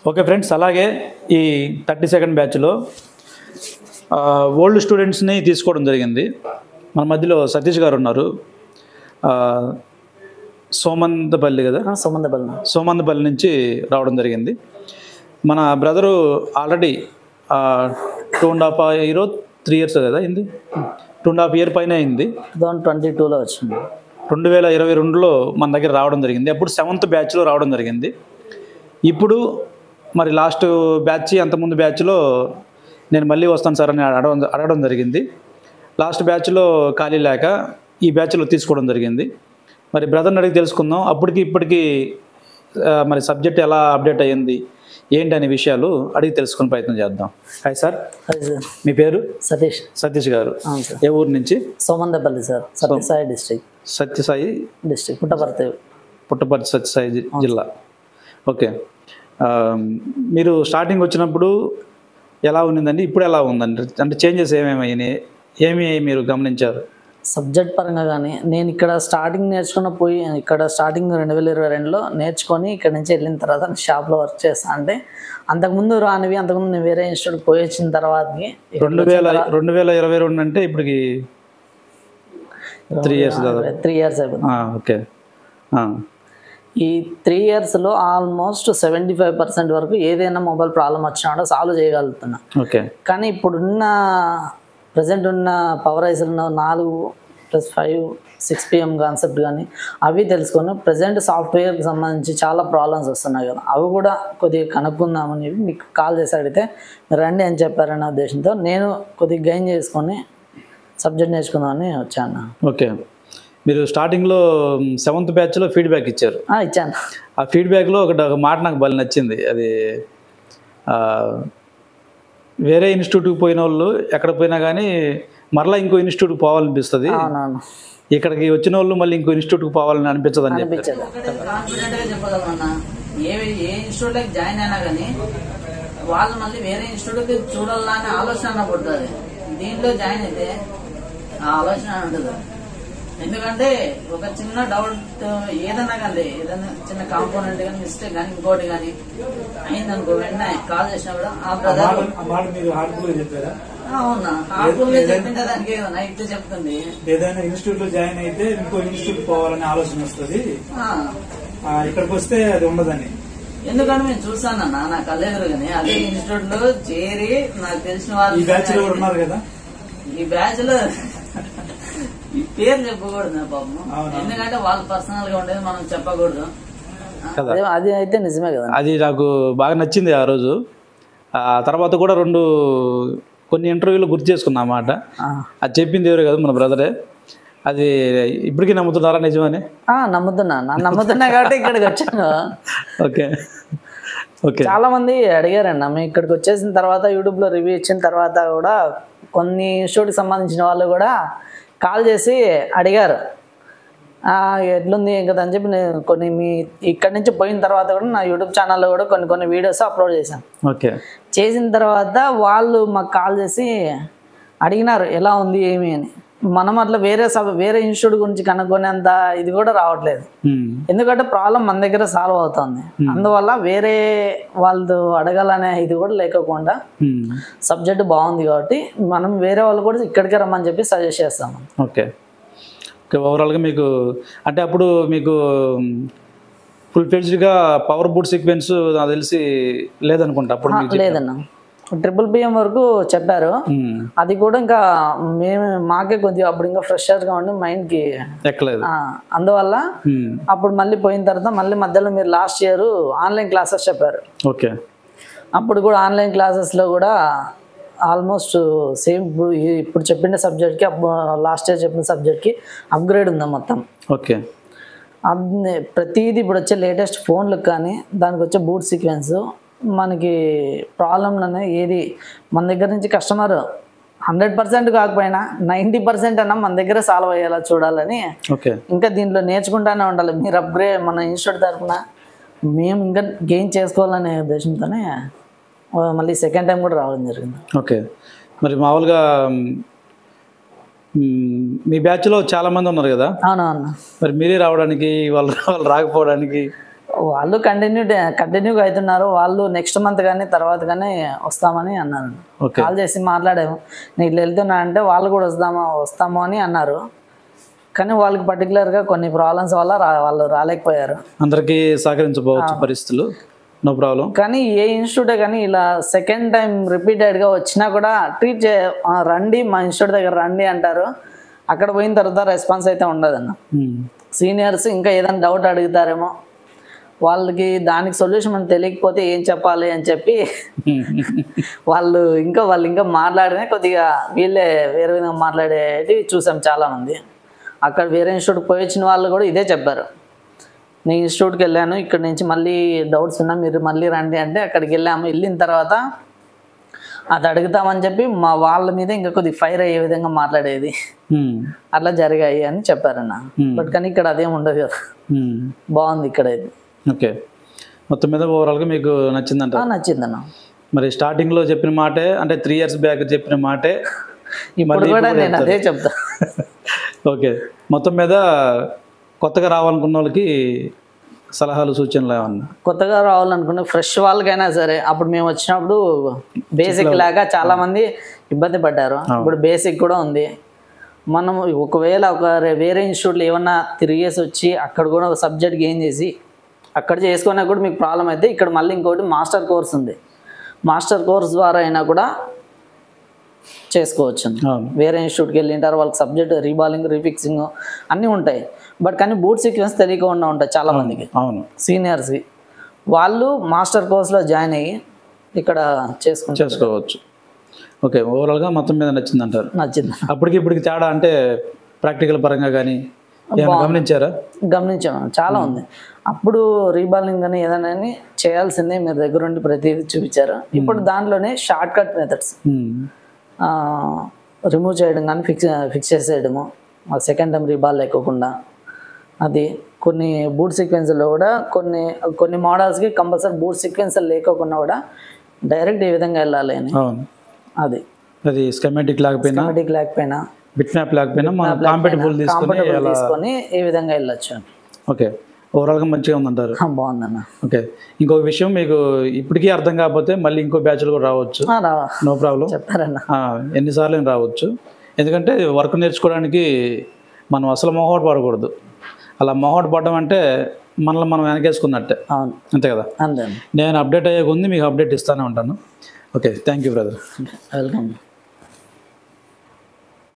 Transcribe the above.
Okay friends, అలాగే ఈ 32nd బ్యాచ్లో ఓల్డ్ స్టూడెంట్స్ని తీసుకోవడం జరిగింది. మన మధ్యలో సతీష్ గారు ఉన్నారు. సోమందపల్లి కదా, సోమందపల్లి నుంచి రావడం జరిగింది. మన బ్రదరు ఆల్రెడీ 2.5 year 3 years కదా అయింది, 2.5 year పైన అయింది. 2022లో వచ్చింది. 2022లో మన దగ్గర రావడం జరిగింది. అప్పుడు 7th బ్యాచ్లో రావడం జరిగింది. ఇప్పుడు మరి లాస్ట్ బ్యాచ్, అంతకుముందు బ్యాచ్లో నేను మళ్ళీ వస్తాను సార్ అని అడగడం జరిగింది. లాస్ట్ బ్యాచ్లో ఖాళీ లేక ఈ బ్యాచ్లో తీసుకోవడం జరిగింది. మరి బ్రదర్ని అడిగి తెలుసుకుందాం, అప్పటికి ఇప్పటికీ మరి సబ్జెక్ట్ ఎలా అప్డేట్ అయ్యింది ఏంటి అనే విషయాలు అడిగి తెలుసుకునే ప్రయత్నం చేద్దాం. Hi sir. మీ పేరు? సతీష్ గారు. ఏ ఊరు నుంచి? Somandepalli sir, Sathya Sai district. Sathya Sai district, Puttaparthi Sathya Sai జిల్లా. ఓకే. మీరు స్టార్టింగ్ వచ్చినప్పుడు ఎలా ఉన్నదండి, ఇప్పుడు ఎలా ఉందండి? అంటే చేంజెస్ ఏమి మీరు గమనించారు? సబ్జెక్ట్ పరంగా కానీ నేను ఇక్కడ స్టార్టింగ్ ఇక్కడ స్టార్టింగ్ 2022లో నేర్చుకొని ఇక్కడ నుంచి వెళ్ళిన తర్వాత షాప్లో వర్క్ చేస్తాను. అంటే అంతకుముందు అంతకుముందు నేను వేరే ఇన్స్టిట్యూట్ పోయి వచ్చిన తర్వాత 2022 అంటే ఇప్పటికి 3 years అయిపోయింది. ఓకే. ఈ 3 yearsలో ఆల్మోస్ట్ 75% వరకు ఏదైనా మొబైల్ ప్రాబ్లం వచ్చినా సాల్వ్ చేయగలుగుతున్నా. ఓకే. కానీ ఇప్పుడున్న ప్రజెంట్ ఉన్న పవరైజర్ 4+5 6 PM కాన్సెప్ట్ కానీ అవి తెలుసుకొని ప్రజెంట్ సాఫ్ట్వేర్కి సంబంధించి చాలా ప్రాబ్లమ్స్ వస్తున్నాయి కదా, అవి కూడా కొద్దిగా కనుక్కుందామని మీకు కాల్ చేసి అడిగితే రండి అని చెప్పారనే ఉద్దేశంతో నేను కొద్దిగా గెయిన్ చేసుకొని సబ్జెక్ట్ నేర్చుకుందామని వచ్చాను. ఓకే. మీరు స్టార్టింగ్లో 7th బ్యాచ్లో ఫీడ్బ్యాక్ ఇచ్చారు. ఇచ్చాను. ఆ ఫీడ్బ్యాక్లో ఒక మాట నాకు భలే నచ్చింది. అది వేరే ఇన్స్టిట్యూట్కి పోయిన వాళ్ళు ఎక్కడ పోయినా కానీ మరలా ఇంకో ఇన్స్టిట్యూట్కి పోవాలనిపిస్తుంది, ఇక్కడికి వచ్చిన వాళ్ళు మళ్ళీ ఇంకో ఇన్స్టిట్యూట్కి పోవాలని అనిపించదు అని చెప్పారు. ఏ ఇన్స్టిట్యూట్కి జాయిన్ అయినా కానీ వాళ్ళు మళ్ళీ వేరే ఇన్స్టిట్యూట్కి చూడాలని ఆలోచన పడుతుంది. దీంట్లో జాయిన్ అయితే ఆ ఆలోచన ఉంటుంది. ఎందుకంటే ఒక చిన్న డౌట్ ఏదైనా కానీ, ఏదైనా చిన్న కాంపోనెంట్ కానీ మిస్టేక్ కానీ ఇంకోటి కానీ అయిందనుకో వెంటనే కాల్ చేసినా కూడా అవునా హార్ట్ఫుల్ గా చెప్పింటే దానికి నైట్ చెప్తుంది. ఏదైనా ఇన్స్టిట్యూట్ లో జాయిన్ అయితే ఇంకో ఇన్స్టిట్యూట్ పోవాలనే ఆలోచన వస్తుంది, ఇక్కడికి వస్తే అది ఉండదని. ఎందుకంటే నేను చూసానన్నా, నా కళ్ళెదురు కానీ అదే ఇన్స్టిట్యూట్ లో చేరి నాకు తెలిసిన వాళ్ళు ఈ బ్యాచ్ లో ఉన్నారు కదా. ఈ బ్యాచ్ లో ఈ పేరు చెప్పకూడదు పాపం, ఎందుకంటే వాళ్ళు పర్సనల్ గా ఉండేది మనం చెప్పకూడదు. అది అయితే నిజమే కదా. అది నాకు బాగా నచ్చింది ఆ రోజు. ఆ తర్వాత కూడా కొన్ని ఇంటర్వ్యూలు గుర్తు చేసుకున్నా అన్నమాట. అది చెప్పింది ఎవరు కదా, మన బ్రదరే. అది ఇప్పటికీ నమ్ముతున్నారా నిజమని? నమ్ముతున్నా కాబట్టి ఇక్కడికి వచ్చాను. ఓకే. ఓకే. చాలా మంది అడిగారండి మేము ఇక్కడికి వచ్చేసిన తర్వాత, యూట్యూబ్లో రివ్యూ ఇచ్చిన తర్వాత కూడా కొన్ని ఇన్స్టిట్యూట్కి సంబంధించిన వాళ్ళు కూడా కాల్ చేసి అడిగారు ఎట్లుంది కదా అని చెప్పి. నేను కొన్ని ఇక్కడి నుంచి పోయిన తర్వాత కూడా నా యూట్యూబ్ ఛానల్లో కూడా కొన్ని వీడియోస్ అప్లోడ్ చేశాను. ఓకే. చేసిన తర్వాత వాళ్ళు మాకు కాల్ చేసి అడిగినారు ఎలా ఉంది ఏమి అని. మనం అట్లా వేరే ఇన్స్టిట్యూట్ గురించి కనుక్కునేంత ఇది కూడా రావట్లేదు, ఎందుకంటే ప్రాబ్లం మన దగ్గర సాల్వ్ అవుతుంది. అందువల్ల వేరే వాళ్ళు అడగాలనే ఇది కూడా లేకుండా సబ్జెక్ట్ బాగుంది కాబట్టి మనం వేరే వాళ్ళు కూడా ఇక్కడికే రమ్మని చెప్పి సజెస్ట్ చేస్తాము. ఓకే. ఓవరాల్గా మీకు అంటే అప్పుడు మీకు ఫుల్ ఫ్లెడ్జ్డ్గా పవర్ బూట్ సీక్వెన్స్ నాకు తెలిసి లేదనుకుంటా అప్పుడు? లేదన్నా, 3 వరకు చెప్పారు. అది కూడా ఇంకా మాకే కొద్దిగా అప్పుడు ఇంకా ఫ్రెషర్గా ఉండి మైండ్కి ఎక్కలేదు. అందువల్ల అప్పుడు మళ్ళీ పోయిన తర్వాత మళ్ళీ మధ్యలో మీరు లాస్ట్ ఇయర్ ఆన్లైన్ క్లాసెస్ చెప్పారు. ఓకే. అప్పుడు కూడా ఆన్లైన్ క్లాసెస్లో కూడా ఆల్మోస్ట్ సేమ్ ఇప్పుడు చెప్పిన సబ్జెక్ట్కి లాస్ట్ ఇయర్ చెప్పిన సబ్జెక్ట్కి అప్గ్రేడ్ ఉందా మొత్తం. ఓకే. అది ప్రతిదీ ఇప్పుడు వచ్చే లేటెస్ట్ ఫోన్లకు కానీ దానికి వచ్చే బూట్ సీక్వెన్స్ మనకి ప్రాబ్లం ఏది మన దగ్గర నుంచి కస్టమర్ 100% కాకపోయినా 90% అన్నా మన దగ్గర సాల్వ్ అయ్యేలా చూడాలని ఇంకా దీంట్లో నేర్చుకుంటానే ఉండాలి. మీరు అప్గ్రేడ్ మన ఇన్స్టిట్యూట్ తరఫున మేము ఇంకా గెయిన్ చేసుకోవాలనే ఉద్దేశంతోనే మళ్ళీ సెకండ్ టైం కూడా రావడం జరిగింది. ఓకే. మరి మామూలుగా మీ బ్యాచ్లో చాలా మంది ఉన్నారు కదా. అవునవును. మరి మీరే రావడానికి వాళ్ళు రాకపోవడానికి వాళ్ళు కంటిన్యూగా అవుతున్నారు. వాళ్ళు నెక్స్ట్ మంత్ కానీ తర్వాత కానీ వస్తామని అన్నారు. ఓకే. కాల్ చేసి మాట్లాడాము, నేను ఇట్లా వెళ్తున్నా అంటే వాళ్ళు కూడా వస్తాము అని అన్నారు. కానీ వాళ్ళకి పర్టికులర్గా కొన్ని ప్రాబ్లమ్స్ వల్ల వాళ్ళు రాలేకపోయారు. అందరికీ సహకరించబోవచ్చు పరిస్థితులు, నో ప్రాబ్లం. కానీ ఏ ఇన్స్టిట్యూటే కానీ ఇలా సెకండ్ టైం రిపీటెడ్గా వచ్చినా కూడా రండి మా ఇన్స్టిట్యూట్ దగ్గర రండి అంటారు. అక్కడ పోయిన తర్వాత రెస్పాన్స్ అయితే ఉండదన్న. సీనియర్స్ ఇంకా ఏదైనా డౌట్ అడుగుతారేమో, వాళ్ళకి దానికి సొల్యూషన్ మనకు తెలియకపోతే ఏం చెప్పాలి అని చెప్పి వాళ్ళు ఇంకా మాట్లాడినా కొద్దిగా వీళ్ళే వేరే విధంగా మాట్లాడేది చూసాం చాలామంది. అక్కడ వేరే ఇన్స్టిట్యూట్కి పోయి వచ్చిన వాళ్ళు కూడా ఇదే చెప్పారు, నేను ఇన్స్టిట్యూట్కి వెళ్ళాను, ఇక్కడ నుంచి మళ్ళీ డౌట్స్ ఉన్నా మీరు మళ్ళీ రండి అంటే అక్కడికి వెళ్ళాము. వెళ్ళిన తర్వాత అది అడుగుతామని చెప్పి మా వాళ్ళ మీద ఇంకా కొద్దిగా ఫైర్ అయ్యే విధంగా మాట్లాడేది అట్లా జరిగాయి అని చెప్పారన్న. బట్ కానీ ఇక్కడ అదేం ఉండదు కదా, బాగుంది ఇక్కడ. ఓకే, మొత్తం మీద ఓవరాల్గా మీకు నచ్చిందంట? నచ్చిందన్న. మరి స్టార్టింగ్లో చెప్పిన మాటే, అంటే 3 years బ్యాక్ చెప్పిన మాటే ఇప్పుడు కూడా నేను అదే చెప్తా. ఓకే, మొత్తం మీద కొత్తగా రావాలనుకున్న వాళ్ళకి సలహాలు సూచనలు ఏమన్నా? కొత్తగా రావాలనుకున్న ఫ్రెష్ వాళ్ళకైనా సరే, అప్పుడు మేము వచ్చినప్పుడు బేసిక్ లాగా చాలా మంది ఇబ్బంది పడ్డారు. ఇప్పుడు బేసిక్ కూడా ఉంది. మనం ఒకవేళ వేరే ఇన్స్టిట్యూట్లో ఏమన్నా తిరిగేసి వచ్చి అక్కడ కూడా ఒక సబ్జెక్ట్ గెయిన్ చేసి అక్కడ చేసుకున్నా కూడా మీకు ప్రాబ్లం అయితే, ఇక్కడ మళ్ళీ ఇంకోటి మాస్టర్ కోర్స్ ఉంది. మాస్టర్ కోర్స్ ద్వారా అయినా కూడా చేసుకోవచ్చు. వేరే ఇన్స్టిట్యూట్కి వెళ్ళింటారు, వాళ్ళకి సబ్జెక్ట్ రీబాలింగ్, రీఫిక్సింగ్ అన్నీ ఉంటాయి. బట్ కానీ బూట్ సీక్వెన్స్ తెలియకుండా ఉంటాయి చాలా మందికి. అవును, సీనియర్స్కి వాళ్ళు మాస్టర్ కోర్స్లో జాయిన్ అయ్యి ఇక్కడ చేసుకోవచ్చు. ఓకే, ఓవరాల్గా మొత్తం మీద నచ్చింది అంటారు? నచ్చింది. అప్పటికి ఇప్పటికి తేడా అంటే ప్రాక్టికల్ పరంగా కానీ గమనించారా? గమనించాము, చాలా ఉంది. అప్పుడు రీబాలింగ్ అని ఏదైనా చేయాల్సిందే, మీరు దగ్గర ఉండి ప్రతిదీ చూపించారు. ఇప్పుడు దాంట్లోనే షార్ట్ కట్ మెథడ్స్, రిమూవ్ చేయడం కానీ ఫిక్స్ చేసేయడము, సెకండ్ టైం రీబాల్ లేకోకుండా, అది కొన్ని బూట్ సీక్వెన్స్లో కూడా కొన్ని మోడల్స్కి కంపల్సరీ బూట్ సీక్వెన్స్ లేకోకుండా కూడా డైరెక్ట్ ఏ విధంగా వెళ్ళాలి అని, అది స్కెమాటిక్ లేకపోయినా బిట్ మ్యాప్ లేకపోయినా మనం కాంపాటబుల్ తీసుకొని ఏ విధంగా వెళ్ళొచ్చు. ఓకే, ఓవరాల్గా మంచిగా ఉందంటారు? బాగుందన్న. ఓకే, ఇంకొక విషయం, మీకు ఇప్పటికీ అర్థం కాకపోతే మళ్ళీ ఇంకో బ్యాచ్లు కూడా రావచ్చు, నో ప్రాబ్లం. చెప్తారన్న, ఎన్నిసార్లు రావచ్చు. ఎందుకంటే వర్క్ నేర్చుకోవడానికి మనం అసలు మొహోట పడకూడదు. అలా మొహోట పడడం అంటే మనల్ని మనం వెనకేసుకున్నట్టే. అవును, అంతే కదా. అంతే. నేను అప్డేట్ అయ్యే ముందు మీకు అప్డేట్ ఇస్తూనే ఉంటాను. Okay, thank you brother. Welcome.